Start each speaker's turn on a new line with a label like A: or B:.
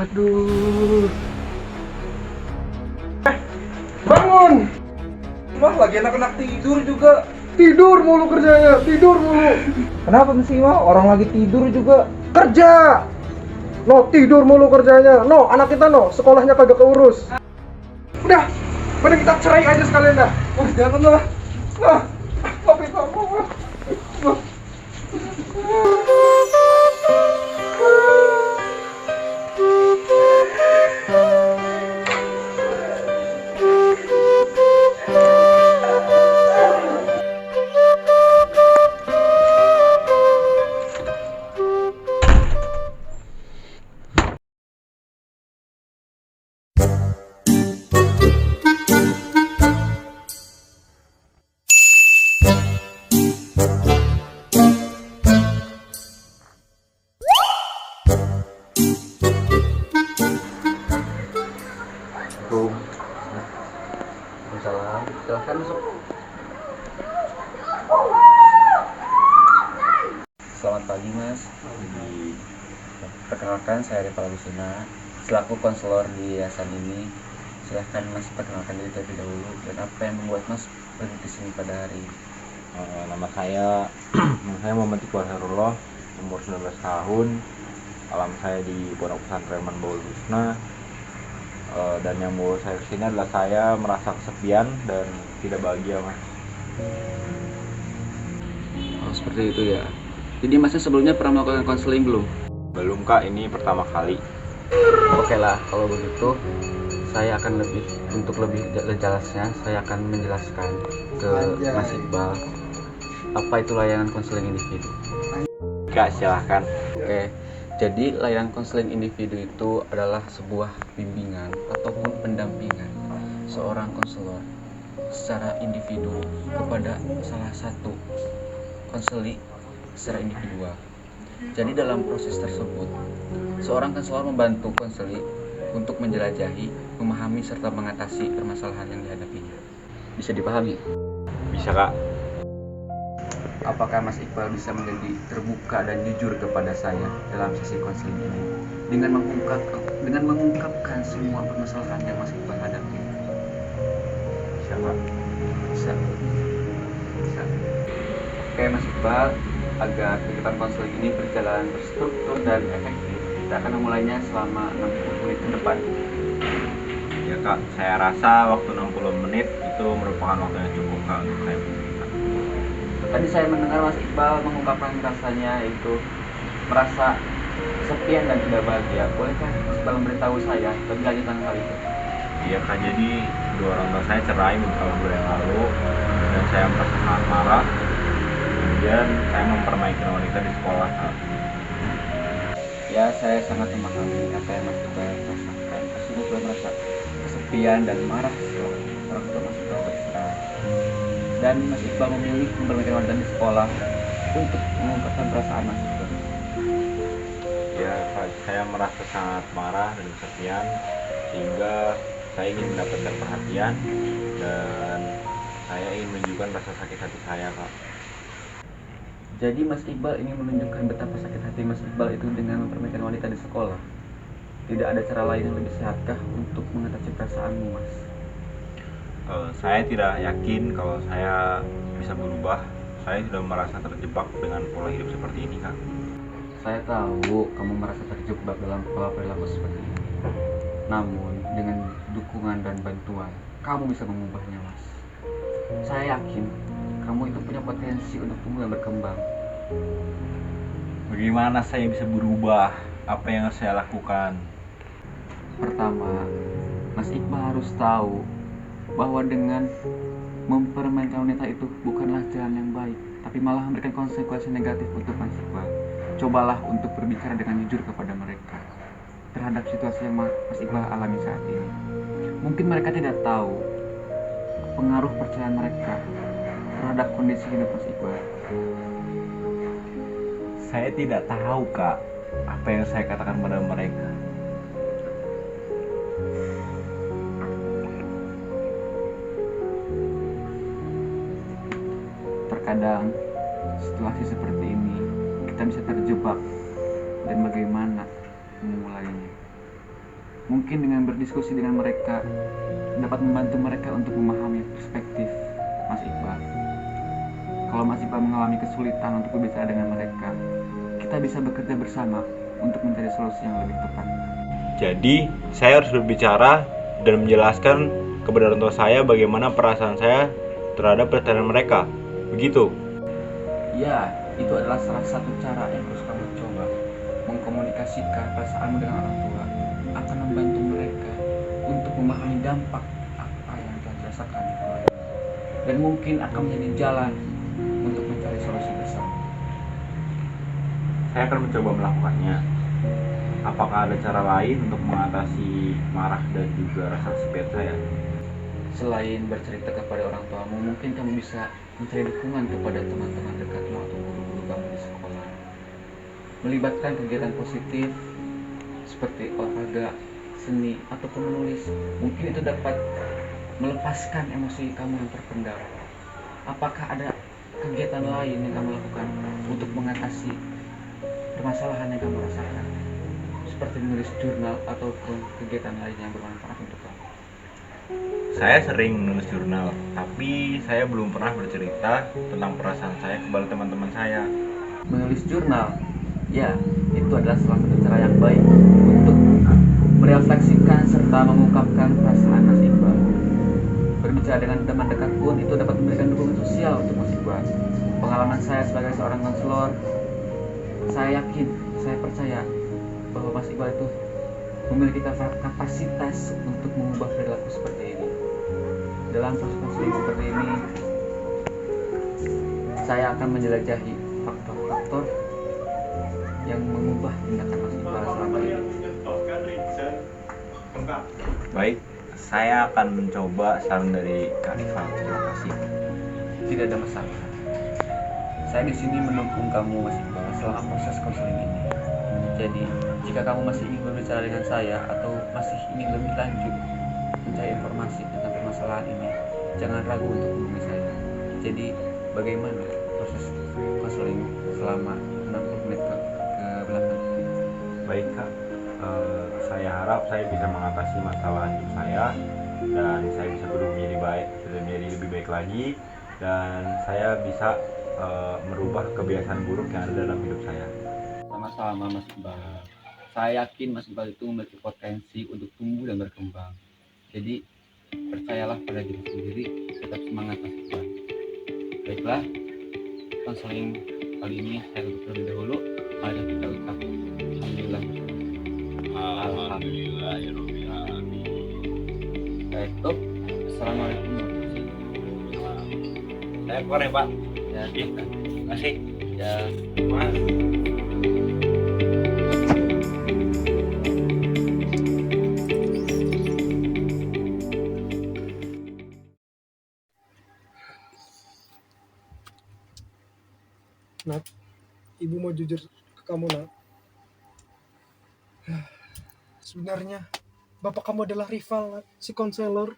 A: Aduh. Bangun!
B: Mah lagi enak-enak tidur juga.
A: Tidur mulu kerjanya, tidur mulu.
B: Kenapa sih mah? Orang lagi tidur juga.
A: Kerja! No, tidur mulu kerjanya. No, anak kita no, sekolahnya kagak keurus. Udah, mending kita cerai aja sekalian dah.
B: Wah, jangan lah.
A: Nah, tapi kamu.
B: Waalaikumsalam. Silahkan masuk. Selamat pagi Mas. Perkenalkan saya Rival Wisuna, selaku konselor di yayasan ini. Silahkan Mas perkenalkan diri terlebih dahulu dan apa yang membuat Mas pergi ke sini pada hari ini.
C: Nama saya Muhammad Iqbal Herullah, umur 19 tahun. Alam saya di Pondok Pesantren Manbaul Husna. Dan yang membawa saya kesini adalah saya merasa kesepian dan tidak bahagia, Mas.
B: Oh, seperti itu ya. Jadi Masnya sebelumnya pernah melakukan konseling belum?
C: Belum, Kak, ini pertama kali.
B: Oke lah, kalau begitu saya akan untuk lebih jelasnya saya akan menjelaskan ke Mas Iqbal apa itu layanan konseling individu.
C: Kak, silahkan.
B: Oke, jadi layanan konseling individu itu adalah sebuah bimbingan ataupun pendampingan seorang konselor secara individu kepada salah satu konseli secara individual. Jadi dalam proses tersebut, seorang konselor membantu konseli untuk menjelajahi, memahami serta mengatasi permasalahan yang dihadapinya. Bisa dipahami?
C: Bisa, Kak.
B: Apakah Mas Iqbal bisa menjadi terbuka dan jujur kepada saya dalam sesi konseling ini dengan mengungkapkan semua permasalahan yang Mas Iqbal hadapi?
C: Bisa, Kak.
B: Bisa. Bisa. Oke Mas Iqbal, agar kegiatan konseling ini berjalan terstruktur dan efektif, kita akan memulainya selama 60 menit ke depan.
C: Ya, Kak. Saya rasa waktu 60 menit itu merupakan waktu yang cukup, Kak, untuk saya bercerita.
B: Tadi saya mendengar Mas Iqbal mengungkapkan rasanya itu merasa kesepian dan tidak bahagia. Bolehkah Mas Iqbal memberitahu saya lebih lanjut tentang hal itu?
C: Iya, Kak, jadi dua orang tua saya cerai beberapa bulan yang lalu dan saya merasa sangat marah. Kemudian saya mempermainkan wanita di sekolah, Kak.
B: Ya, saya sangat memahami apa yang Mas Iqbal rasakan. Pasti Mas Iqbal merasa kesepian dan marah setelah orang tua Mas Iqbal bercerai. Dan Mas Iqbal memilih mempermainkan wanita di sekolah untuk mengungkapkan perasaan Mas Iqbal.
C: Ya, Kak, saya merasa sangat marah dan kesepian sehingga saya ingin mendapatkan perhatian dan saya ingin menunjukkan rasa sakit hati saya, Kak.
B: Jadi Mas Iqbal ingin menunjukkan betapa sakit hati Mas Iqbal itu dengan mempermainkan wanita di sekolah. Tidak ada cara lain yang lebih sehatkah untuk mengatasi perasaanmu, Mas?
C: Saya tidak yakin kalau saya bisa berubah. Saya sudah merasa terjebak dengan pola hidup seperti ini, Kak.
B: Saya tahu kamu merasa terjebak dalam pola perilaku seperti ini. Namun dengan dukungan dan bantuan, kamu bisa mengubahnya, Mas. Saya yakin kamu itu punya potensi untuk tumbuh dan berkembang.
C: Bagaimana saya bisa berubah? Apa yang harus saya lakukan?
B: Pertama, Mas Iqbal harus tahu bahwa dengan mempermainkan wanita itu bukanlah jalan yang baik, tapi malah memberikan konsekuensi negatif untuk Mas Iqbal. Cobalah untuk berbicara dengan jujur kepada mereka terhadap situasi yang Mas Iqbal alami saat ini. Mungkin mereka tidak tahu pengaruh percayaan mereka terhadap kondisi hidup Mas Iqbal.
C: Saya tidak tahu, Kak, apa yang saya katakan pada mereka.
B: Terkadang situasi seperti ini kita bisa terjebak dan bagaimana memulainya. Mungkin dengan berdiskusi dengan mereka dapat membantu mereka untuk memahami perspektif Mas Iqbal. Kalau Mas Iqbal mengalami kesulitan untuk berbicara dengan mereka, kita bisa bekerja bersama untuk mencari solusi yang lebih tepat.
C: Jadi, saya harus berbicara dan menjelaskan kepada orang tua saya bagaimana perasaan saya terhadap pertanyaan mereka. Begitu.
B: Ya, itu adalah salah satu cara yang harus kamu coba. Mengkomunikasikan perasaanmu dengan orang tua akan membantu mereka untuk memahami dampak apa yang telah dirasakan oleh, dan mungkin akan menjadi jalan untuk mencari solusi bersama.
C: Saya akan mencoba melakukannya. Apakah ada cara lain untuk mengatasi marah dan juga rasa kesepian saya?
B: Selain bercerita kepada orang tuamu, mungkin kamu bisa mencari dukungan kepada teman-teman dekatmu atau guru-guru kamu di sekolah. Melibatkan kegiatan positif seperti olahraga, seni, ataupun menulis. Mungkin itu dapat melepaskan emosi kamu yang terpendam. Apakah ada kegiatan lain yang kamu lakukan untuk mengatasi permasalahan yang kamu rasakan? Seperti menulis jurnal ataupun kegiatan lain yang bermanfaat untuk kamu.
C: Saya sering menulis jurnal, tapi saya belum pernah bercerita tentang perasaan saya kepada teman-teman saya.
B: Menulis jurnal, ya, itu adalah salah satu cara yang baik untuk merefleksikan serta mengungkapkan perasaan Mas Iqbal. Berbicara dengan teman dekat pun itu dapat memberikan dukungan sosial untuk Mas Iqbal. Pengalaman saya sebagai seorang konselor, saya yakin, saya percaya bahwa Mas Iqbal itu memiliki kapasitas untuk mengubah perilaku seperti ini. Dalam proses konseling seperti ini, saya akan menjelajahi faktor-faktor yang mengubah tindakan Mas Iqbal selama ini.
C: Baik, saya akan mencoba saran dari Kak Rifa. Terima kasih.
B: Tidak ada masalah. Saya di sini mendukung kamu Mas Iqbal selama proses konseling ini. Jadi, jika kamu masih ingin berbicara dengan saya atau masih ingin lebih lanjut mencari informasi tentang permasalahan ini, jangan ragu untuk menghubungi saya. Jadi, bagaimana proses konseling selama 60 menit ke belakang?
C: Baik Kak, saya harap saya bisa mengatasi masalah hidup saya dan saya bisa berubah menjadi lebih baik lagi, dan saya bisa merubah kebiasaan buruk yang ada dalam hidup saya.
B: Sama-sama Mas Iqbal. Saya yakin Mas Iqbal itu memiliki potensi untuk tumbuh dan berkembang. Jadi percayalah pada diri sendiri, tetap semangat Mas Iqbal. Baiklah, konseling kali ini saya tutup terlebih dahulu. Mari kita ucap alhamdulillah.
C: Alhamdulillah ya Rabbil alamin.
B: Baik, assalamualaikum warahmatullahi wabarakatuh.
C: Saya keluar ya Pak.
B: Ya,
C: Terima kasih.
B: ya.
C: Mas.
A: Nat, ibu mau jujur ke kamu, Nat. Sebenarnya bapak kamu adalah rival, Nat, si konselor.